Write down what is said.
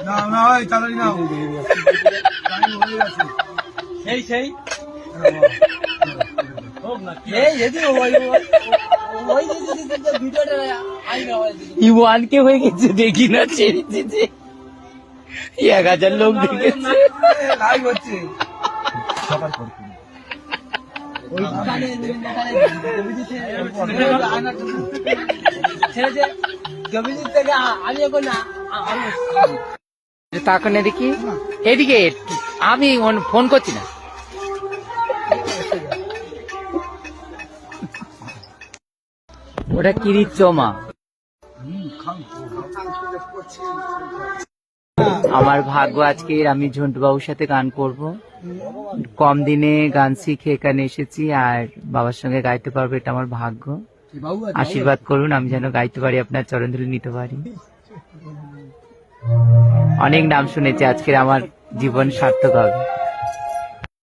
না না তাড়াতাড়ি নাও সেই সেই ইওয়ানকে হয়ে গেছে দেখি না ছেড়ে দিতে 1000 লোক দেখেছে লাইভ হচ্ছে তখন এদিকে এদিকে আমি ফোন করছি না ওটা কিরিচ চমা আমার ভাগ্য আজকে আমি ঝন্টু বাবুর সাথে গান করব কম দিনে গান শিখে এখানে এসেছি আর বাবার সঙ্গে গাইতে পারবো এটা আমার ভাগ্য আশীর্বাদ করুন আমি যেন গাইতে পারি আপনার চরণধুলি নিতে পারি অনেক নাম শুনেছি আজকের আমার জীবন সার্থক হবে